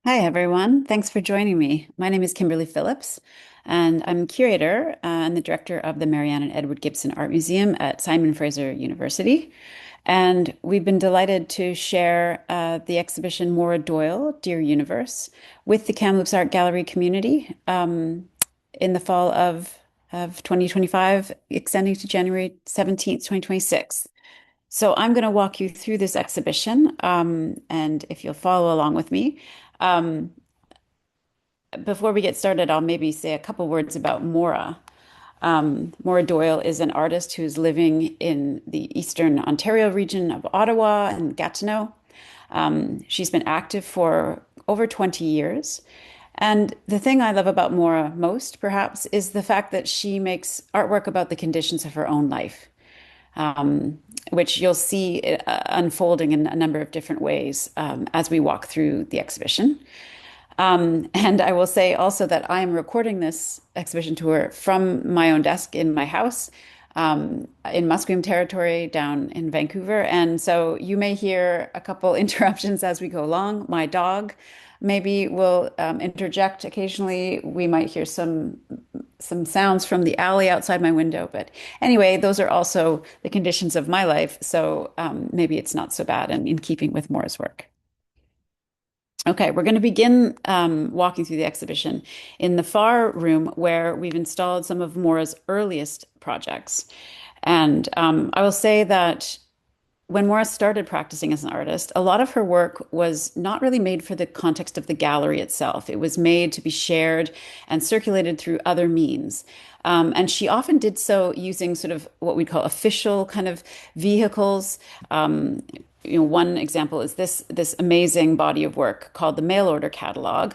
Hi, everyone. Thanks for joining me. My name is Kimberly Phillips, and I'm curator and the director of the Marianne and Edward Gibson Art Museum at Simon Fraser University. And we've been delighted to share the exhibition Maura Doyle, Dear Universe, with the Kamloops Art Gallery community in the fall of 2025, extending to January 17th, 2026. So I'm going to walk you through this exhibition, and if you'll follow along with me. Um, Before we get started, I'll maybe say a couple words about Maura. Maura Doyle is an artist who's living in the Eastern Ontario region of Ottawa and Gatineau. She's been active for over 20 years. And the thing I love about Maura most, perhaps, is the fact that she makes artwork about the conditions of her own life, which you'll see unfolding in a number of different ways as we walk through the exhibition. And I will say also that I am recording this exhibition tour from my own desk in my house in Musqueam territory down in Vancouver. And so you may hear a couple interruptions as we go along. My dog maybe will interject occasionally. We might hear some sounds from the alley outside my window. But anyway, those are also the conditions of my life. So maybe it's not so bad and in keeping with Maura's work. Okay, we're going to begin walking through the exhibition in the far room where we've installed some of Maura's earliest projects. And I will say that when Maura started practicing as an artist, a lot of her work was not really made for the context of the gallery itself. It was made to be shared and circulated through other means. And she often did so using sort of what we call official kind of vehicles. One example is this amazing body of work called the Mail Order Catalog,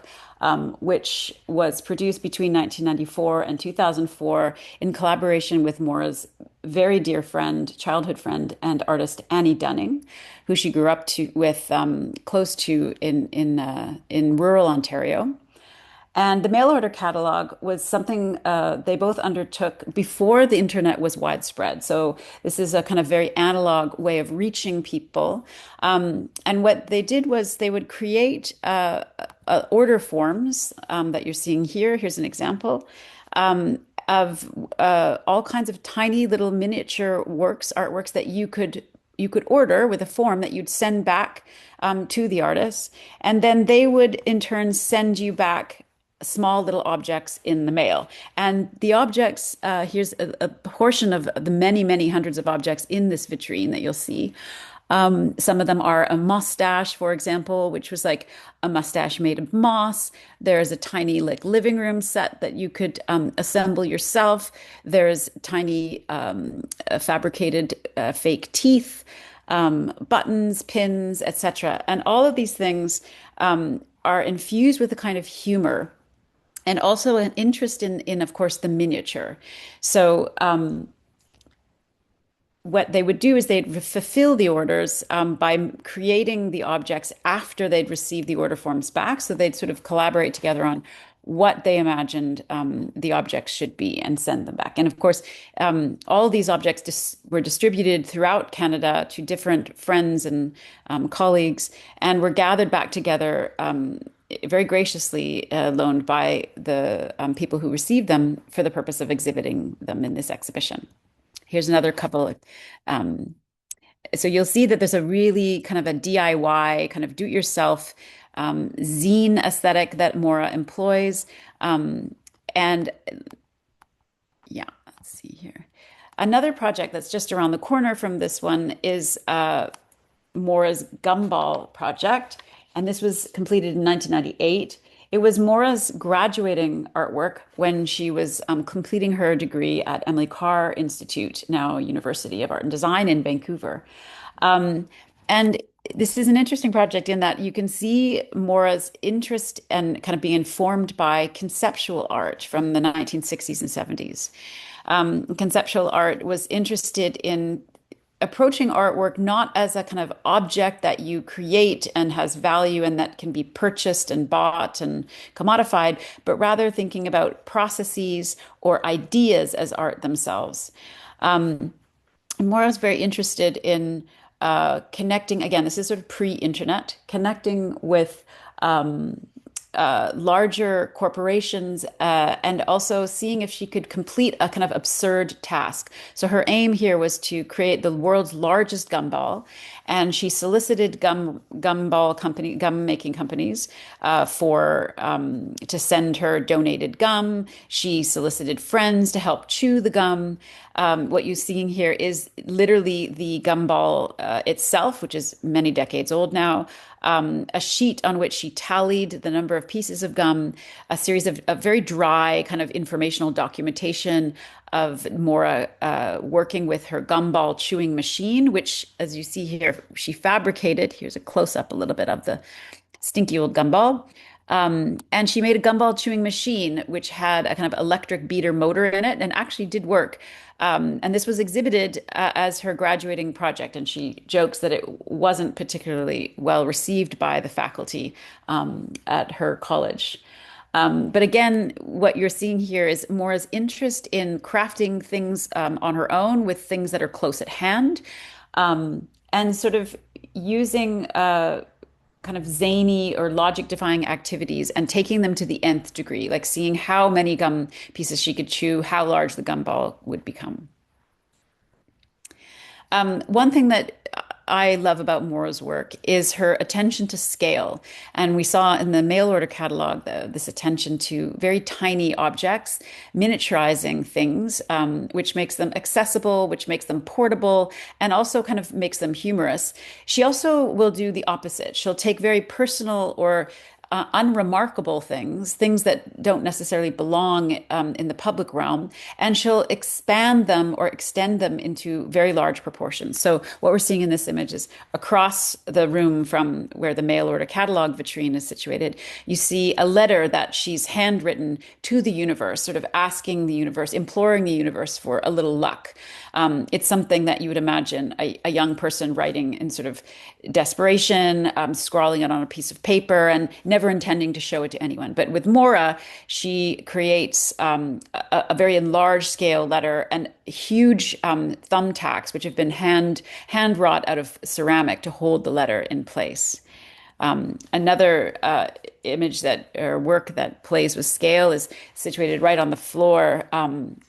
which was produced between 1994 and 2004 in collaboration with Maura's very dear friend, childhood friend, and artist Annie Dunning, who she grew up with close to in rural Ontario. And the mail order catalog was something they both undertook before the internet was widespread. So this is a kind of very analog way of reaching people. And what they did was they would create order forms that you're seeing here. Here's an example of all kinds of tiny little miniature artworks that you could order with a form that you'd send back to the artist, and then they would in turn send you back small little objects in the mail. And the objects, here's a portion of the many, many hundreds of objects in this vitrine that you'll see. Some of them are a mustache, for example, which was like a mustache made of moss. There's a tiny like living room set that you could assemble yourself. There's tiny fabricated fake teeth, buttons, pins, etc. And all of these things are infused with a kind of humor and also an interest in of course, the miniature. So what they would do is they'd fulfill the orders by creating the objects after they'd received the order forms back. So they'd sort of collaborate together on what they imagined the objects should be and send them back. And of course, all these objects were distributed throughout Canada to different friends and colleagues and were gathered back together very graciously loaned by the people who received them for the purpose of exhibiting them in this exhibition. Here's another couple. Um, so you'll see that there's a really kind of a DIY, kind of do-it-yourself zine aesthetic that Maura employs. And yeah, let's see here. Another project that's just around the corner from this one is Maura's Gumball project. And this was completed in 1998. It was Maura's graduating artwork when she was completing her degree at Emily Carr Institute, now University of Art and Design in Vancouver. And this is an interesting project in that you can see Maura's interest and kind of being informed by conceptual art from the 1960s and 70s. Conceptual art was interested in approaching artwork not as a kind of object that you create and has value and that can be purchased and bought and commodified, but rather thinking about processes or ideas as art themselves. Maura is very interested in connecting, again, this is sort of pre-internet, connecting with larger corporations, and also seeing if she could complete a kind of absurd task. So her aim here was to create the world's largest gumball, and she solicited gum making companies for to send her donated gum. She solicited friends to help chew the gum. What you're seeing here is literally the gumball itself, which is many decades old now, a sheet on which she tallied the number of pieces of gum, a series of very dry kind of informational documentation of Maura working with her gumball chewing machine, which, as you see here, she fabricated. Here's a close up a little bit of the stinky old gumball. And she made a gumball chewing machine, which had a kind of electric beater motor in it and actually did work. And this was exhibited as her graduating project. And she jokes that it wasn't particularly well received by the faculty at her college. But again, what you're seeing here is Maura's interest in crafting things on her own with things that are close at hand, and sort of using kind of zany or logic-defying activities and taking them to the nth degree, like seeing how many gum pieces she could chew, how large the gumball would become. One thing that I love about Maura's work is her attention to scale. And we saw in the mail order catalog this attention to very tiny objects, miniaturizing things, which makes them accessible, which makes them portable, and also kind of makes them humorous. She also will do the opposite. She'll take very personal or unremarkable things, things that don't necessarily belong in the public realm, and she'll expand them or extend them into very large proportions. So what we're seeing in this image is across the room from where the mail order catalog vitrine is situated, you see a letter that she's handwritten to the universe, sort of asking the universe, imploring the universe for a little luck. It's something that you would imagine a young person writing in sort of desperation, scrawling it on a piece of paper and never intending to show it to anyone. But with Maura, she creates a very large scale letter and huge thumbtacks, which have been hand wrought out of ceramic to hold the letter in place. Another image that or work that plays with scale is situated right on the floor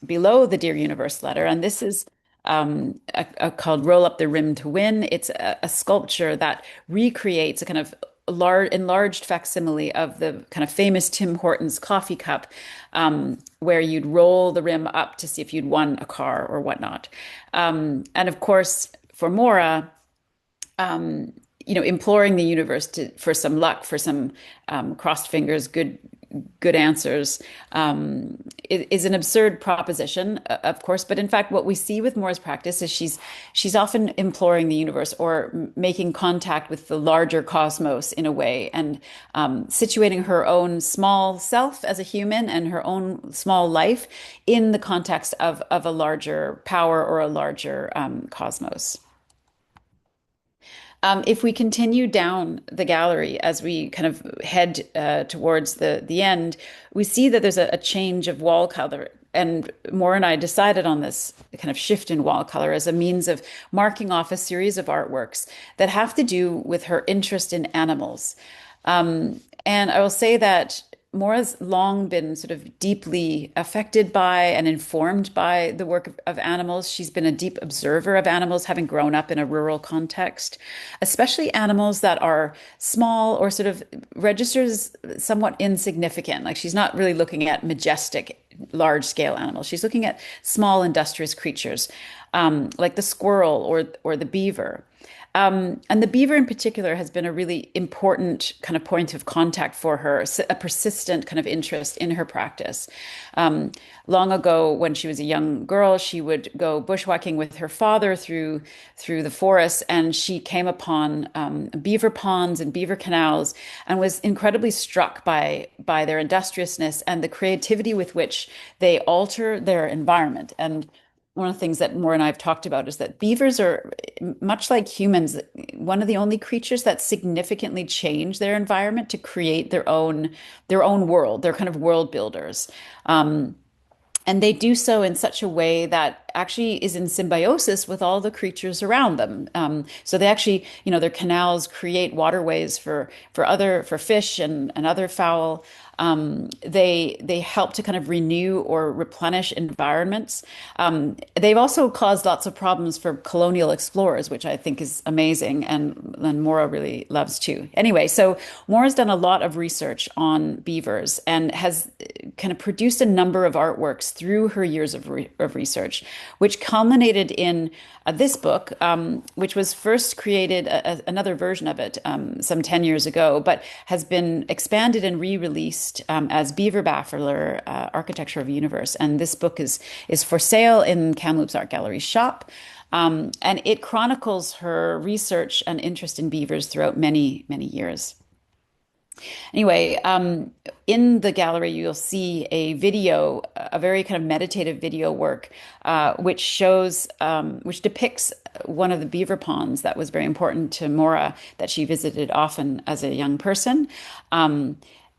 below the Dear Universe letter. And this is called Roll Up the Rim to Win. It's a sculpture that recreates a kind of enlarged facsimile of the kind of famous Tim Hortons coffee cup, where you'd roll the rim up to see if you'd won a car or whatnot. And of course, for Maura, imploring the universe for some luck, for some crossed fingers, good answers, is an absurd proposition, of course. But in fact, what we see with Maura's practice is she's often imploring the universe or making contact with the larger cosmos in a way, and situating her own small self as a human and her own small life in the context of a larger power or a larger cosmos. If we continue down the gallery as we kind of head towards the end, we see that there's a change of wall color. And Maura and I decided on this kind of shift in wall color as a means of marking off a series of artworks that have to do with her interest in animals. And I will say that Maura's long been sort of deeply affected by and informed by the work of animals. She's been a deep observer of animals, having grown up in a rural context, especially animals that are small or sort of registers somewhat insignificant. Like she's not really looking at majestic, large scale animals. She's looking at small, industrious creatures, like the squirrel or the beaver. And the beaver in particular has been a really important kind of point of contact for her, a persistent kind of interest in her practice. Long ago, when she was a young girl, she would go bushwhacking with her father through the forest, and she came upon beaver ponds and beaver canals, and was incredibly struck by their industriousness and the creativity with which they alter their environment. And one of the things that Maura and I have talked about is that beavers are, much like humans, one of the only creatures that significantly change their environment to create their own world. They're kind of world builders. And they do so in such a way that actually is in symbiosis with all the creatures around them. So they actually, their canals create waterways for fish and other fowl. They help to kind of renew or replenish environments. They've also caused lots of problems for colonial explorers, which I think is amazing, and Maura really loves too. Anyway, so Maura's done a lot of research on beavers and has kind of produced a number of artworks through her years of research, which culminated in this book, which was first created, another version of it some 10 years ago, but has been expanded and re-released as Beaver Baffler, Architecture of a Universe. And this book is for sale in Kamloops Art Gallery shop. And it chronicles her research and interest in beavers throughout many, many years. Anyway, in the gallery, you'll see a video, a very kind of meditative video work, which depicts one of the beaver ponds that was very important to Maura, that she visited often as a young person.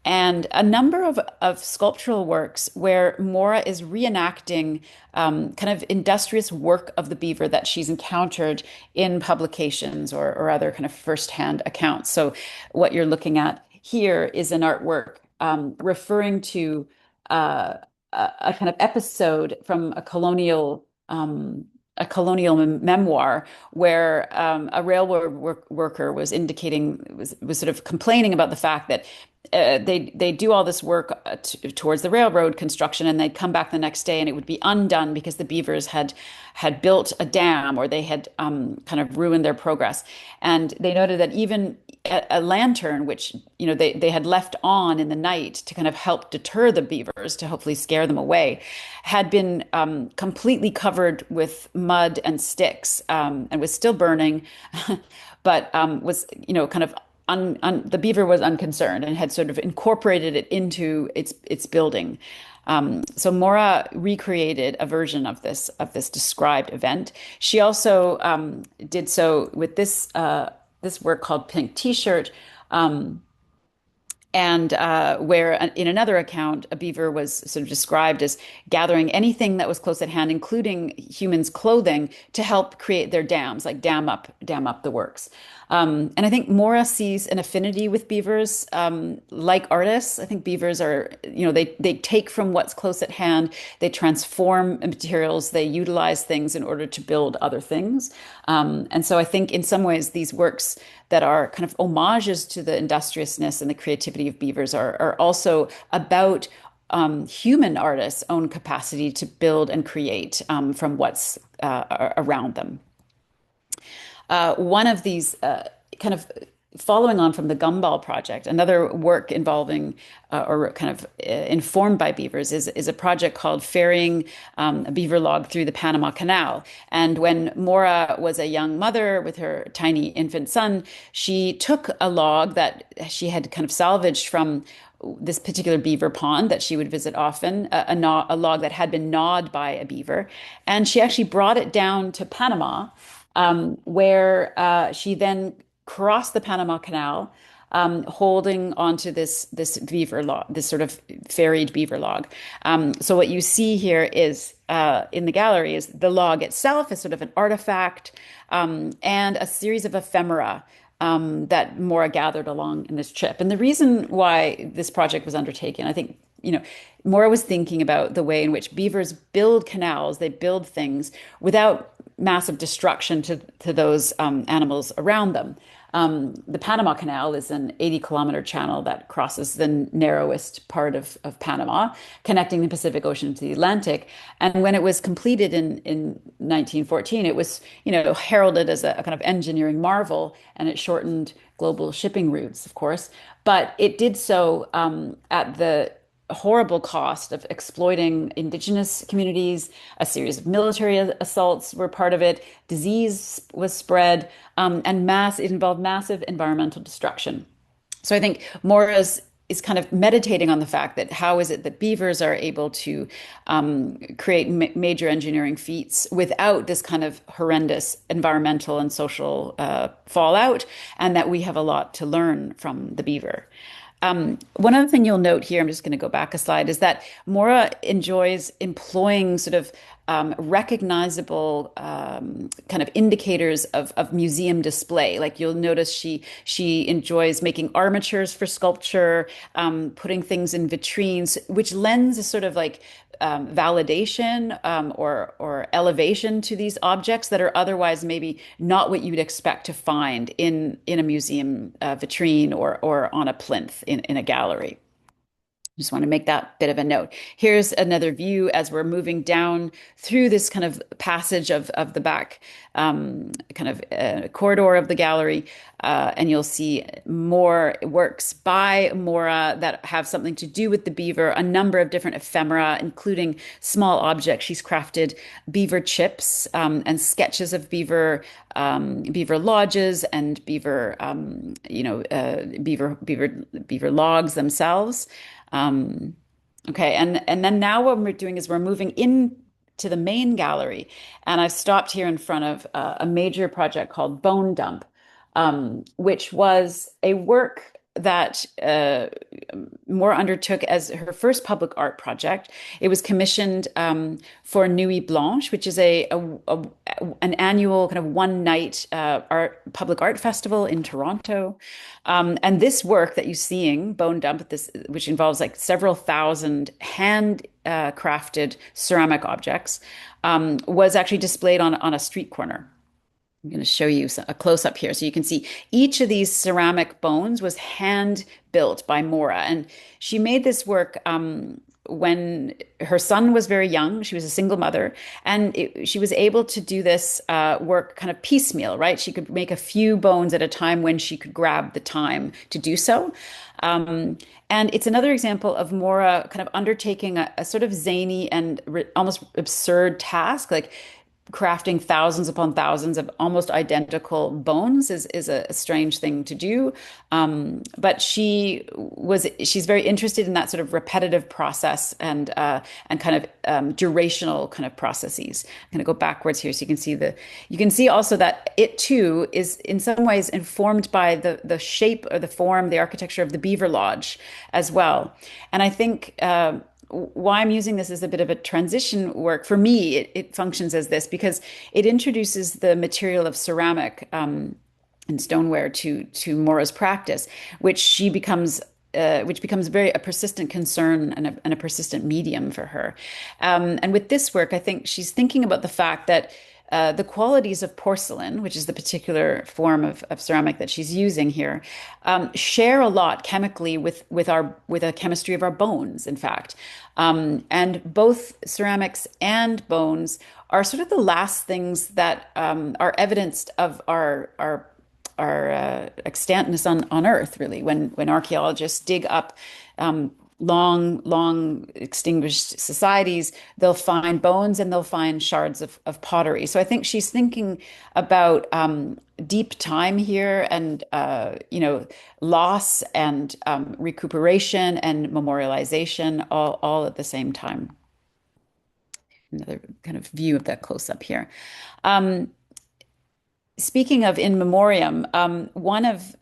And a number of sculptural works where Maura is reenacting kind of industrious work of the beaver that she's encountered in publications or other kind of firsthand accounts. So what you're looking at here is an artwork referring to a kind of episode from a colonial memoir where a railroad worker was sort of complaining about the fact that they do all this work towards the railroad construction, and they'd come back the next day and it would be undone because the beavers had built a dam, or they had kind of ruined their progress. And they noted that even a lantern, which they had left on in the night to kind of help deter the beavers, to hopefully scare them away, had been completely covered with mud and sticks, and was still burning, but was kind of the beaver was unconcerned and had sort of incorporated it into its building. So Maura recreated a version of this described event. She also did so with this work called Pink T-shirt, and where in another account, a beaver was sort of described as gathering anything that was close at hand, including humans' clothing, to help create their dams, like dam up the works. And I think Maura sees an affinity with beavers. Like artists, I think beavers are, they take from what's close at hand, they transform materials, they utilize things in order to build other things. And so I think in some ways these works that are kind of homages to the industriousness and the creativity of beavers are also about human artists' own capacity to build and create from what's around them. One of these kind of following on from the Gumball project, another work involving or kind of informed by beavers is a project called Ferrying a Beaver Log Through the Panama Canal. And when Maura was a young mother with her tiny infant son, she took a log that she had kind of salvaged from this particular beaver pond that she would visit often, a log that had been gnawed by a beaver. And she actually brought it down to Panama, where she then crossed the Panama Canal, holding onto this beaver log, this sort of ferried beaver log. So what you see here is in the gallery is the log itself is sort of an artifact, and a series of ephemera that Maura gathered along in this trip. And the reason why this project was undertaken, I think, Maura was thinking about the way in which beavers build canals, they build things without massive destruction to those animals around them. The Panama Canal is an 80-kilometer channel that crosses the narrowest part of Panama, connecting the Pacific Ocean to the Atlantic. And when it was completed in 1914, it was, heralded as a kind of engineering marvel, and it shortened global shipping routes, of course. But it did so at the horrible cost of exploiting indigenous communities. A series of military assaults were part of it. Disease was spread, and it involved massive environmental destruction. So I think Maura is kind of meditating on the fact that how is it that beavers are able to create major engineering feats without this kind of horrendous environmental and social fallout, and that we have a lot to learn from the beaver. One other thing you'll note here, I'm just going to go back a slide, is that Maura enjoys employing sort of recognizable kind of indicators of museum display. Like you'll notice she enjoys making armatures for sculpture, putting things in vitrines, which lends a sort of like validation or elevation to these objects that are otherwise maybe not what you'd expect to find in a museum vitrine or on a plinth in a gallery. Just want to make that bit of a note. Here's another view as we're moving down through this kind of passage of the back kind of corridor of the gallery. And you'll see more works by Maura that have something to do with the beaver, a number of different ephemera, including small objects. She's crafted beaver chips and sketches of beaver lodges and beaver logs themselves. Okay, and then now what we're doing is we're moving in to the main gallery, and I've stopped here in front of a major project called Bone Dump, which was a work that Moore undertook as her first public art project. It was commissioned for Nuit Blanche, which is an annual kind of one night public art festival in Toronto. And this work that you're seeing, Bone Dump, which involves like several thousand hand crafted ceramic objects, was actually displayed on a street corner. I'm going to show you a close up here so you can see each of these ceramic bones was hand built by Maura. And she made this work when her son was very young. She was a single mother, and she was able to do this work kind of piecemeal, right? She could make a few bones at a time when she could grab the time to do so. And it's another example of Maura kind of undertaking a sort of zany and almost absurd task, like crafting thousands upon thousands of almost identical bones is a strange thing to do. But she's very interested in that sort of repetitive process and kind of durational kind of processes. I'm going to go backwards here so you can see also that it too is in some ways informed by the shape or the form, the architecture of the Beaver Lodge as well. And I think why I'm using this as a bit of a transition work, for me, it functions as this because it introduces the material of ceramic and stoneware to Maura's practice, which becomes very a persistent concern and a persistent medium for her. And with this work, I think she's thinking about the fact that the qualities of porcelain, which is the particular form of ceramic that she's using here, share a lot chemically with a chemistry of our bones, in fact. And both ceramics and bones are sort of the last things that are evidenced of our extantness on Earth, really. When archaeologists dig up long extinguished societies, they'll find bones and they'll find shards of pottery. So I think she's thinking about deep time here and loss and recuperation and memorialization all at the same time. Another kind of view of that close up here. Speaking of in memoriam, one of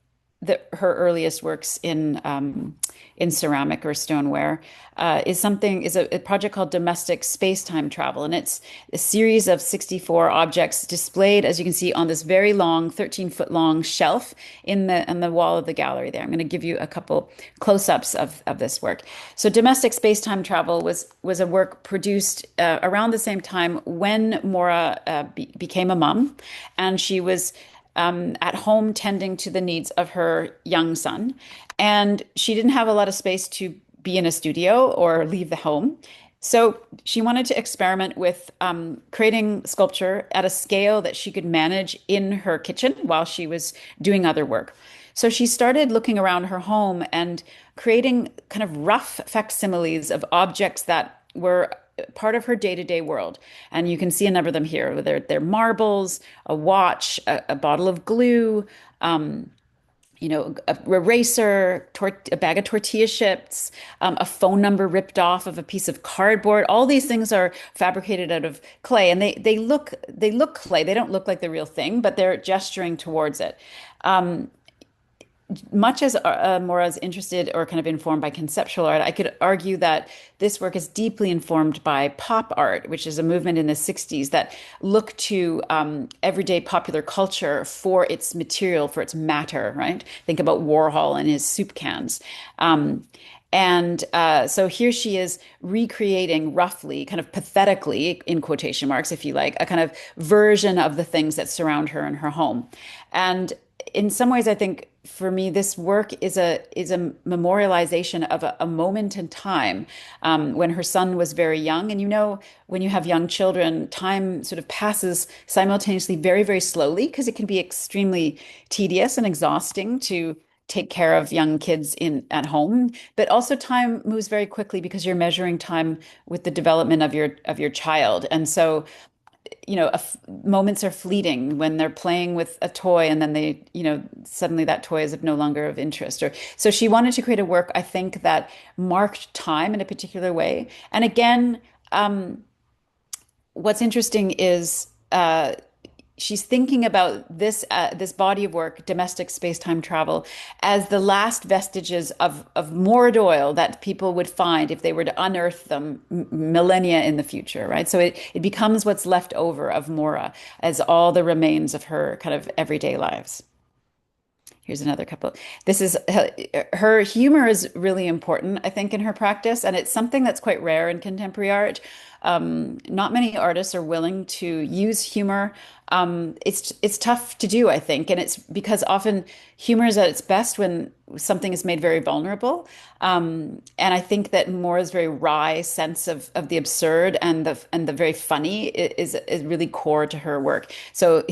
her earliest works in ceramic or stoneware is a project called Domestic Space-Time Travel, and it's a series of 64 objects displayed, as you can see, on this very long 13-foot long shelf in the wall of the gallery there. I'm going to give you a couple close-ups of this work. So Domestic Space-Time Travel was a work produced around the same time when Maura became a mom, and she was at home tending to the needs of her young son. And she didn't have a lot of space to be in a studio or leave the home. So she wanted to experiment with creating sculpture at a scale that she could manage in her kitchen while she was doing other work. So she started looking around her home and creating kind of rough facsimiles of objects that were part of her day-to-day world. And you can see a number of them here. They're marbles, a watch, a bottle of glue, a eraser, a bag of tortilla chips, a phone number ripped off of a piece of cardboard. All these things are fabricated out of clay, and they look clay. They don't look like the real thing, but they're gesturing towards it. much as Maura is interested or kind of informed by conceptual art, I could argue that this work is deeply informed by pop art, which is a movement in the 60s that looked to everyday popular culture for its material, for its matter, right? Think about Warhol and his soup cans. Um, so here she is recreating roughly, kind of pathetically, in quotation marks, if you like, a kind of version of the things that surround her in her home. And in some ways, I think for me, this work is a memorialization of a moment in time when her son was very young. And when you have young children, time sort of passes simultaneously very, very slowly because it can be extremely tedious and exhausting to take care of young kids in at home. But also time moves very quickly because you're measuring time with the development of your child. And so moments are fleeting when they're playing with a toy and then suddenly that toy is no longer of interest. Or so she wanted to create a work, I think, that marked time in a particular way. And again, what's interesting is she's thinking about this body of work, domestic space-time travel, as the last vestiges of Maura Doyle that people would find if they were to unearth them millennia in the future, right? So it becomes what's left over of Maura as all the remains of her kind of everyday lives. Here's another couple. This is her humor is really important, I think, in her practice, and it's something that's quite rare in contemporary art. Not many artists are willing to use humor. It's tough to do, I think, and it's because often humor is at its best when something is made very vulnerable. And I think that Mora's very wry sense of the absurd and the very funny is really core to her work. So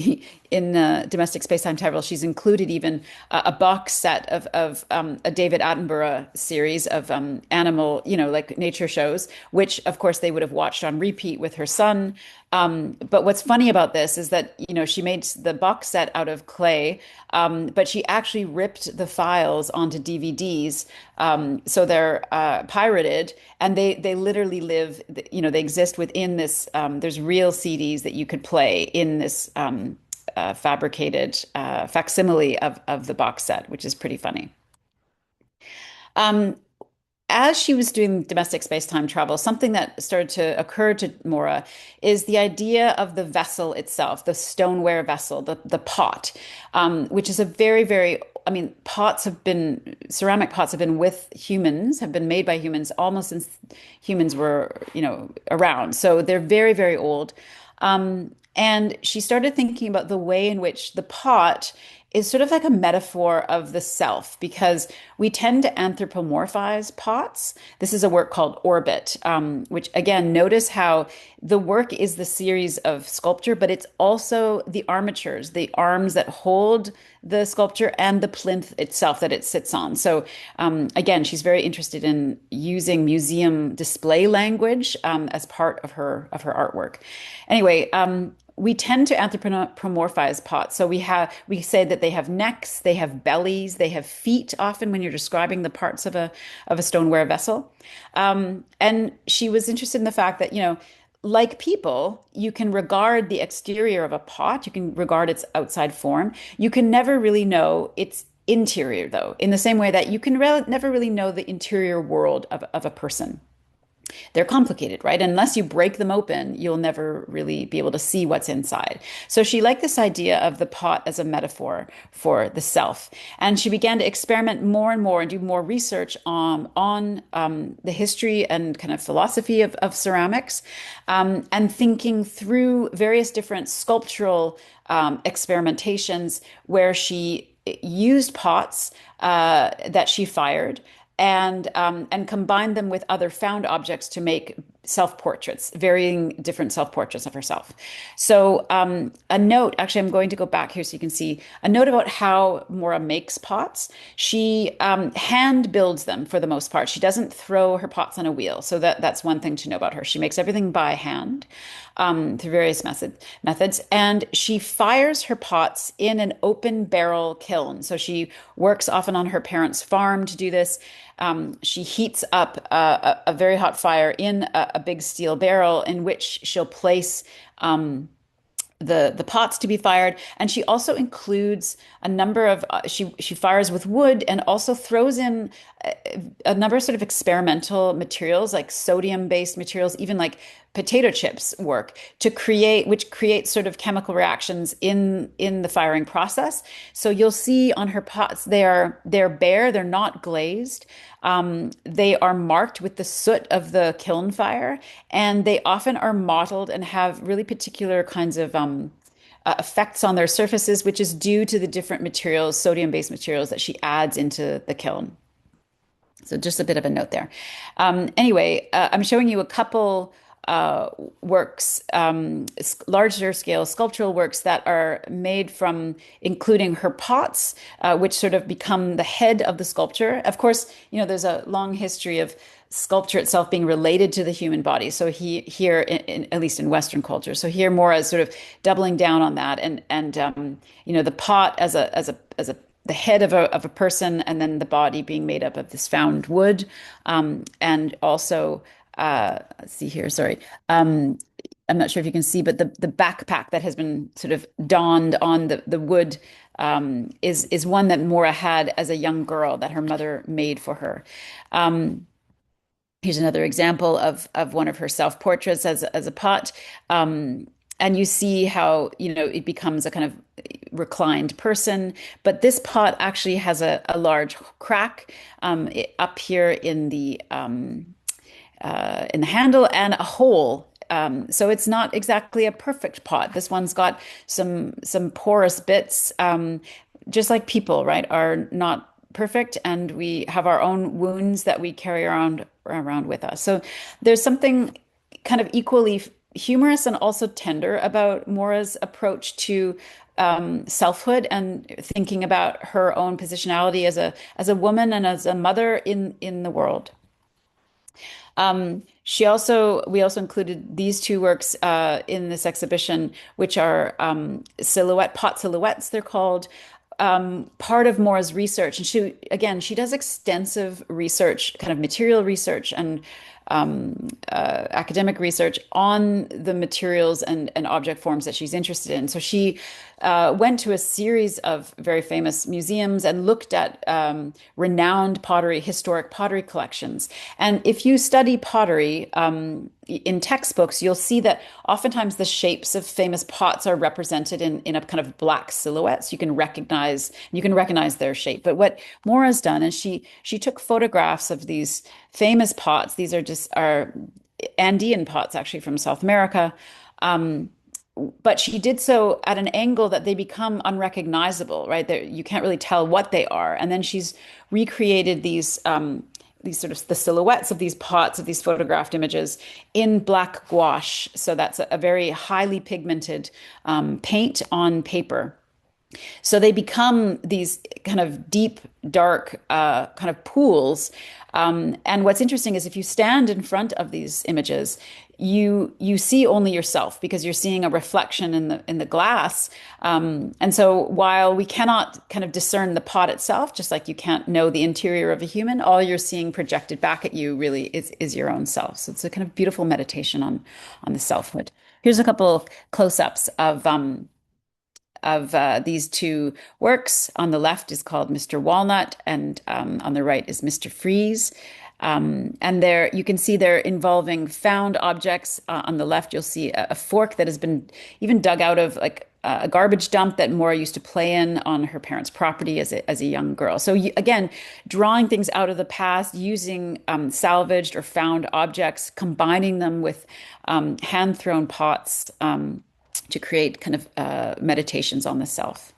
in Domestic Space-Time Travel, she's included even a box set of a David Attenborough series of animal, like nature shows, which of course they would have watched on repeat with her son. But what's funny about this is that, she made the box set out of clay, but she actually ripped the files onto DVDs. So they're pirated and they literally live, they exist within this. There's real CDs that you could play in this fabricated facsimile of the box set, which is pretty funny. Um, as she was doing domestic space-time travel, something that started to occur to Maura is the idea of the vessel itself, the stoneware vessel, the pot, which is a very, very, I mean, ceramic pots have been with humans, have been made by humans almost since humans were, around. So they're very, very old. And she started thinking about the way in which the pot is sort of like a metaphor of the self because we tend to anthropomorphize pots. This is a work called Orbit, which again, notice how the work is the series of sculpture, but it's also the armatures, the arms that hold the sculpture and the plinth itself that it sits on. So again, she's very interested in using museum display language as part of her artwork. Anyway, we tend to anthropomorphize pots. So we say that they have necks, they have bellies, they have feet. Often when you're describing the parts of a stoneware vessel, and she was interested in the fact that like people, you can regard the exterior of a pot, you can regard its outside form. You can never really know its interior, though, in the same way that you can never really know the interior world of a person. They're complicated, right? Unless you break them open, you'll never really be able to see what's inside. So she liked this idea of the pot as a metaphor for the self. And she began to experiment more and more and do more research on the history and kind of philosophy of ceramics, and thinking through various different sculptural experimentations where she used pots that she fired and combine them with other found objects to make self-portraits, varying different self-portraits of herself. So a note, actually, I'm going to go back here so you can see a note about how Maura makes pots. She hand builds them for the most part. She doesn't throw her pots on a wheel. So that's one thing to know about her. She makes everything by hand through various methods. And she fires her pots in an open barrel kiln. So she works often on her parents' farm to do this. She heats up a very hot fire in a big steel barrel in which she'll place the pots to be fired, and she also includes a number of she fires with wood and also throws in a number of sort of experimental materials like sodium-based materials, even like potato chips work to create, which creates sort of chemical reactions in the firing process. So you'll see on her pots they're bare, they're not glazed. They are marked with the soot of the kiln fire, and they often are mottled and have really particular kinds of effects on their surfaces, which is due to the different materials, sodium-based materials that she adds into the kiln. So just a bit of a note there. Anyway, I'm showing you a couple works, larger scale sculptural works that are made from including her pots, which sort of become the head of the sculpture. Of course, there's a long history of sculpture itself being related to the human body. So here, at least in Western culture, so here more as sort of doubling down on that, and the pot as a the head of a person, and then the body being made up of this found wood, and also let's see here, sorry. I'm not sure if you can see, but the backpack that has been sort of donned on the wood is one that Maura had as a young girl that her mother made for her. Here's another example of one of her self-portraits as a pot. And you see how, it becomes a kind of reclined person. But this pot actually has a large crack up here in the handle, and a hole. So it's not exactly a perfect pot. This one's got some porous bits, just like people, right, are not perfect, and we have our own wounds that we carry around with us. So there's something kind of equally humorous and also tender about Maura's approach to selfhood and thinking about her own positionality as a woman and as a mother in the world. We also included these two works in this exhibition, which are pot silhouettes, they're called, part of Maura's research. And she does extensive research, kind of material research and academic research on the materials and object forms that she's interested in. So she went to a series of very famous museums and looked at renowned historic pottery collections. And if you study pottery in textbooks, you'll see that oftentimes the shapes of famous pots are represented in a kind of black silhouette. So you can recognize their shape. But what Maura's done is she took photographs of these famous pots. These are Andean pots, actually, from South America. But she did so at an angle that they become unrecognizable, right? You can't really tell what they are. And then she's recreated these sort of the silhouettes of these pots, of these photographed images, in black gouache. So that's a very highly pigmented paint on paper. So they become these kind of deep, dark kind of pools. And what's interesting is if you stand in front of these images, you see only yourself because you're seeing a reflection in the glass. And so while we cannot kind of discern the pot itself, just like you can't know the interior of a human, all you're seeing projected back at you really is your own self. So it's a kind of beautiful meditation on the selfhood. Here's a couple of close-ups of these two works. On the left is called Mr. Walnut, and on the right is Mr. Freeze. And there you can see they're involving found objects. On the left, you'll see a fork that has been even dug out of like a garbage dump that Maura used to play in on her parents' property as a young girl. So again, drawing things out of the past, using salvaged or found objects, combining them with hand-thrown pots to create kind of meditations on the self.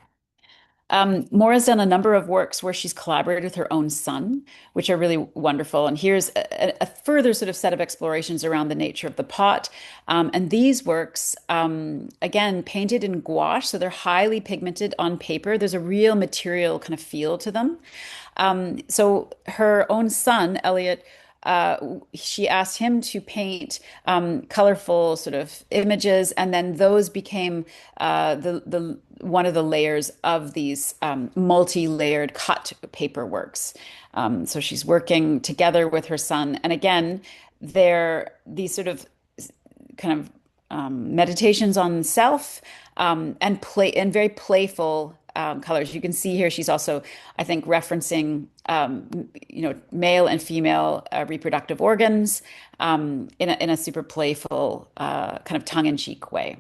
Maura's done a number of works where she's collaborated with her own son, which are really wonderful. And here's a further sort of set of explorations around the nature of the pot. And these works, again, painted in gouache, so they're highly pigmented on paper. There's a real material kind of feel to them. So her own son, Elliot, she asked him to paint colorful sort of images, and then those became the one of the layers of these multi-layered cut paper works. So she's working together with her son, and again, they're these sort of kind of meditations on self, and very playful colors. You can see here she's also, I think, referencing male and female reproductive organs in a super playful kind of tongue-in-cheek way.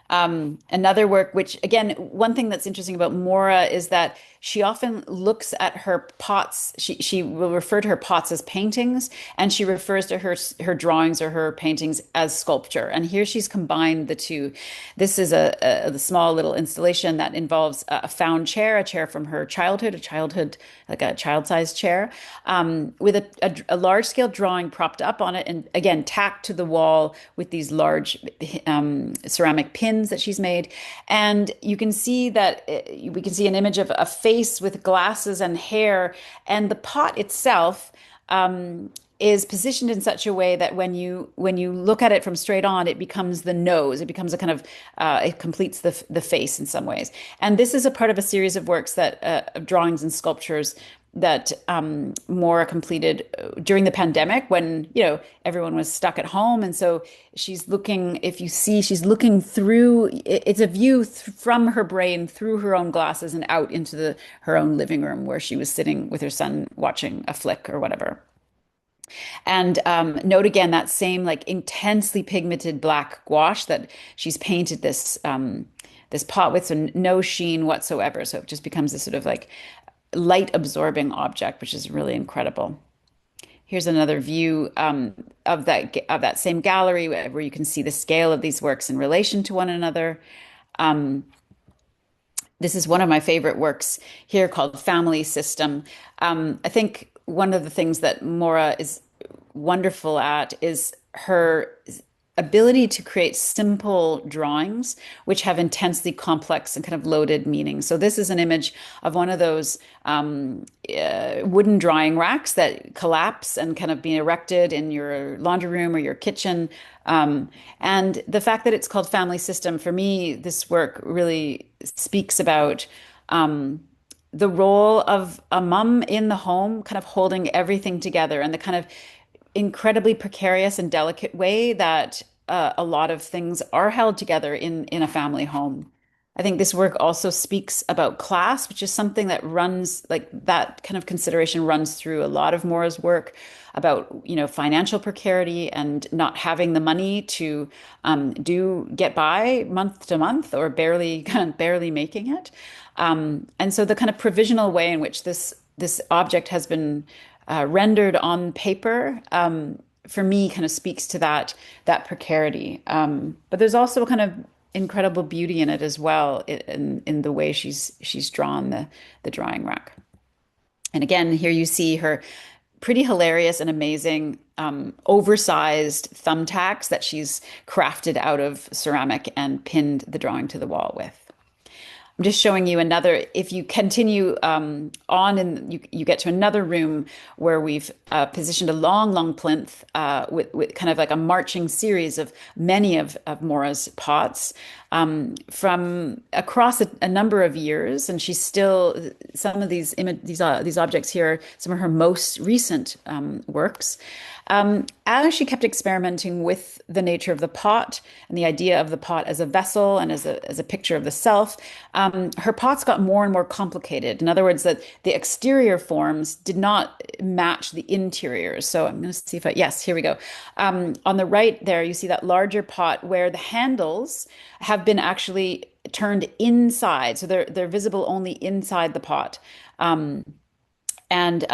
Another work, which again, one thing that's interesting about Maura is that she often looks at her pots. She will refer to her pots as paintings, and she refers to her drawings or her paintings as sculpture. And here she's combined the two. This is a small little installation that involves a found chair, a chair from her childhood, like a child-sized chair, with a large-scale drawing propped up on it, and again tacked to the wall with these large ceramic pins that she's made. And you can see that we can see an image of a face with glasses and hair, and the pot itself is positioned in such a way that when you look at it from straight on, it becomes the nose. It becomes a kind of it completes the face in some ways. And this is a part of a series of works that of drawings and sculptures that Maura completed during the pandemic when, everyone was stuck at home. And so she's looking, if you see, she's looking through, it's a view from her brain through her own glasses and out into her own living room where she was sitting with her son watching a flick or whatever. And note again that same like intensely pigmented black gouache that she's painted this pot with, so no sheen whatsoever. So it just becomes this sort of like light absorbing object, which is really incredible. Here's another view of that same gallery where you can see the scale of these works in relation to one another. This is one of my favorite works here called Family System. I think one of the things that Maura is wonderful at is her ability to create simple drawings which have intensely complex and kind of loaded meaning. So this is an image of one of those wooden drying racks that collapse and kind of be erected in your laundry room or your kitchen. And the fact that it's called Family System, for me, this work really speaks about the role of a mom in the home, kind of holding everything together, and the kind of incredibly precarious and delicate way that a lot of things are held together in a family home. I think this work also speaks about class, which is something that runs, like that kind of consideration runs through a lot of Maura's work about, financial precarity and not having the money to get by month to month, or barely making it. And so the kind of provisional way in which this object has been rendered on paper, for me, kind of speaks to that precarity. But there's also a kind of incredible beauty in it as well, in the way she's drawn the drawing rack. And again, here you see her pretty hilarious and amazing oversized thumbtacks that she's crafted out of ceramic and pinned the drawing to the wall with. I'm just showing you another. If you continue on, and you get to another room where we've positioned a long plinth with kind of like a marching series of many of Maura's pots from across a number of years, and she's still, some of these objects here, some of her most recent works. As she kept experimenting with the nature of the pot and the idea of the pot as a vessel and as a picture of the self, her pots got more and more complicated. In other words, that the exterior forms did not match the interiors. So I'm going to see yes, here we go. On the right there, you see that larger pot where the handles have been actually turned inside. So they're visible only inside the pot. And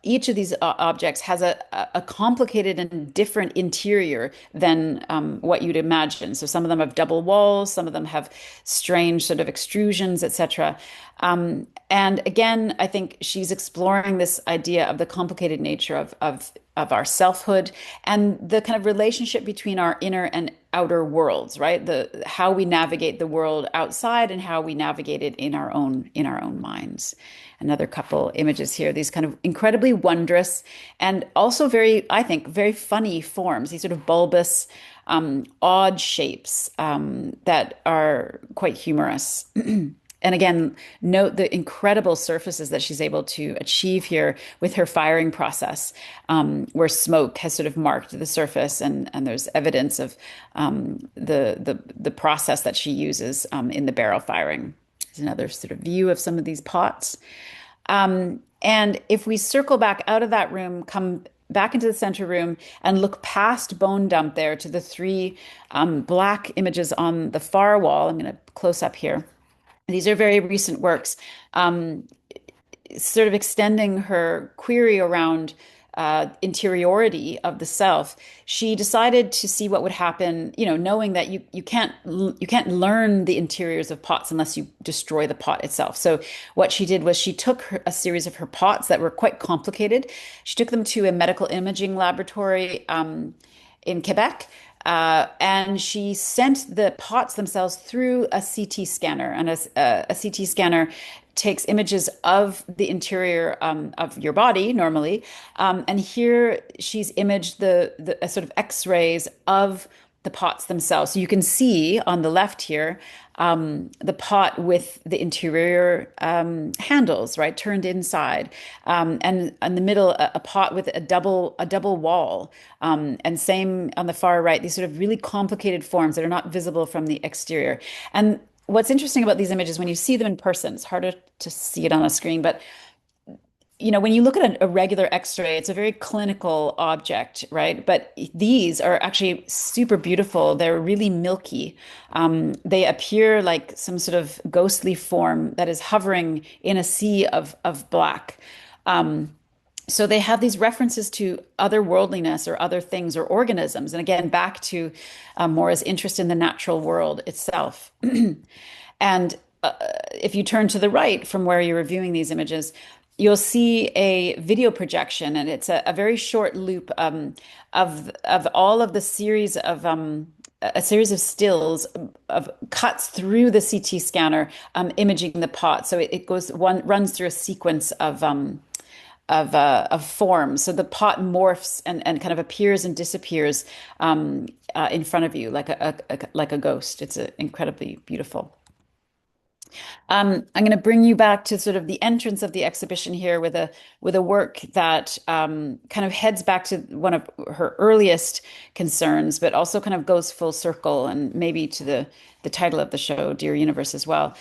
each of these objects has a complicated and different interior than what you'd imagine. So some of them have double walls, some of them have strange sort of extrusions, etc. And again, I think she's exploring this idea of the complicated nature of our selfhood and the kind of relationship between our inner and outer worlds, right? How we navigate the world outside and how we navigate it in our own minds. Another couple images here, these kind of incredibly wondrous and also I think, very funny forms, these sort of bulbous, odd shapes that are quite humorous. And again, note the incredible surfaces that she's able to achieve here with her firing process, where smoke has sort of marked the surface, and there's evidence of the process that she uses in the barrel firing. There's another sort of view of some of these pots. And if we circle back out of that room, come back into the center room and look past Bone Dump there to the three black images on the far wall. I'm going to close up here. These are very recent works, sort of extending her query around interiority of the self. She decided to see what would happen, knowing that you can't learn the interiors of pots unless you destroy the pot itself. So what she did was she took a series of her pots that were quite complicated. She took them to a medical imaging laboratory in Quebec. And she sent the pots themselves through a CT scanner, and a CT scanner takes images of the interior of your body normally. And here she's imaged the sort of X-rays of the pots themselves. So you can see on the left here the pot with the interior handles, right, turned inside, and in the middle a pot with a double wall, and same on the far right. These sort of really complicated forms that are not visible from the exterior. And what's interesting about these images, when you see them in person, it's harder to see it on a screen, but when you look at a regular X-ray, it's a very clinical object, right? But these are actually super beautiful. They're really milky. They appear like some sort of ghostly form that is hovering in a sea of black. So they have these references to otherworldliness or other things or organisms. And again, back to Maura's interest in the natural world itself. And if you turn to the right from where you're reviewing these images, you'll see a video projection, and it's a very short loop of all of the series of a series of stills of cuts through the CT scanner, imaging the pot. So it runs through a sequence of forms. So the pot morphs and kind of appears and disappears in front of you like a ghost. It's incredibly beautiful. I'm going to bring you back to sort of the entrance of the exhibition here with a work that kind of heads back to one of her earliest concerns, but also kind of goes full circle and maybe to the title of the show, Dear Universe, as well.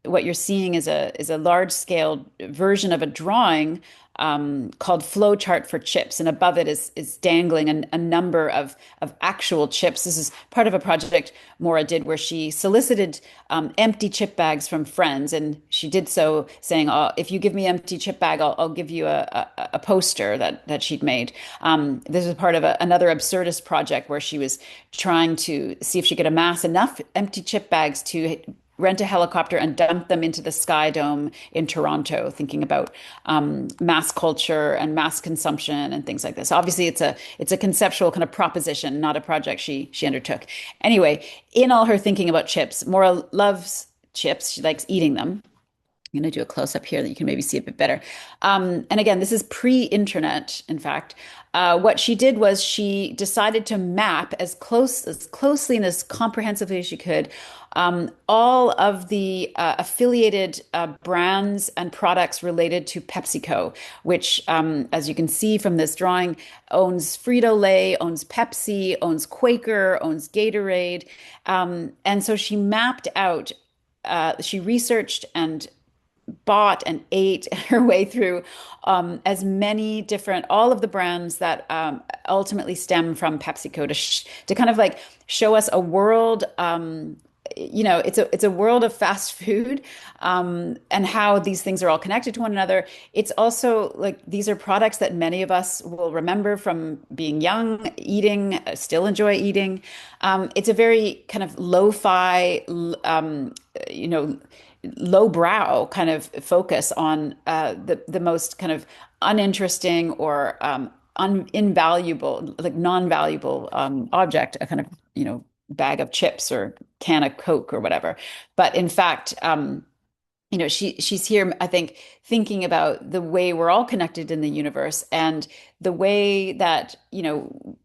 What you're seeing is a large scale version of a drawing called Flowchart for Chips, and above it is dangling a number of actual chips. This is part of a project Maura did where she solicited empty chip bags from friends, and she did so saying, "Oh, if you give me an empty chip bag, I'll give you a poster that she'd made." This is part of another absurdist project where she was trying to see if she could amass enough empty chip bags to rent a helicopter and dump them into the Sky Dome in Toronto, thinking about mass culture and mass consumption and things like this. Obviously, it's a conceptual kind of proposition, not a project she undertook. Anyway, in all her thinking about chips, Maura loves chips. She likes eating them. I'm going to do a close up here that you can maybe see a bit better. And again, this is pre-internet, in fact. What she did was she decided to map as closely and as comprehensively as she could all of the affiliated brands and products related to PepsiCo, which, as you can see from this drawing, owns Frito-Lay, owns Pepsi, owns Quaker, owns Gatorade. And so she mapped out, she researched and bought and ate her way through as many different, all of the brands that ultimately stem from PepsiCo to kind of like show us a world. It's a world of fast food, and how these things are all connected to one another. It's also like these are products that many of us will remember from being young, eating, still enjoy eating. It's a very kind of lo-fi, lowbrow kind of focus on the most kind of uninteresting or invaluable, like non-valuable object, a kind of bag of chips or can of Coke or whatever. But in fact, she's here, I think, thinking about the way we're all connected in the universe and the way that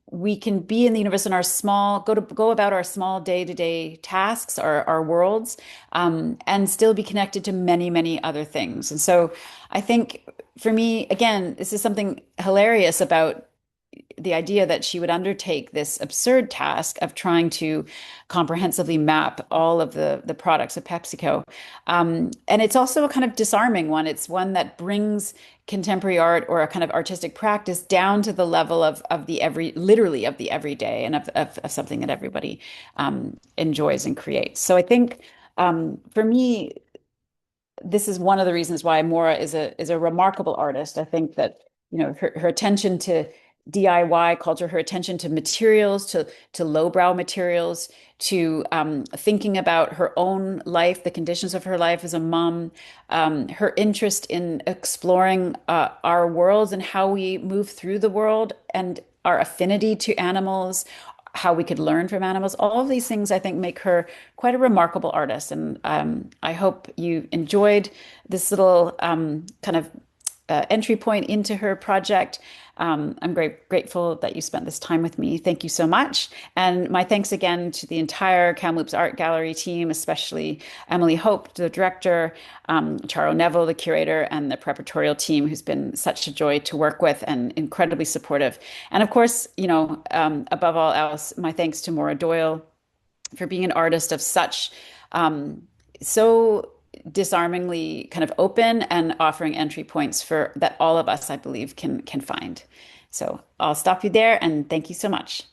we can be in the universe in our small, go about our small day-to-day tasks, our worlds, and still be connected to many, many other things. And so I think for me, again, this is something hilarious about the idea that she would undertake this absurd task of trying to comprehensively map all of the products of PepsiCo. And it's also a kind of disarming one. It's one that brings contemporary art or a kind of artistic practice down to the level of the literally of the everyday and of something that everybody enjoys and creates. So I think for me, this is one of the reasons why Maura is a remarkable artist. I think that her attention to DIY culture, her attention to materials, to lowbrow materials, to thinking about her own life, the conditions of her life as a mom, her interest in exploring our worlds and how we move through the world and our affinity to animals, how we could learn from animals. All of these things, I think, make her quite a remarkable artist. And I hope you enjoyed this little kind of entry point into her project. I'm grateful that you spent this time with me. Thank you so much. And my thanks again to the entire Kamloops Art Gallery team, especially Emily Hope, the director, Charo Neville, the curator, and the preparatorial team, who's been such a joy to work with and incredibly supportive. And of course, above all else, my thanks to Maura Doyle for being an artist of such so disarmingly kind of open and offering entry points for that all of us, I believe, can find. So I'll stop you there and thank you so much.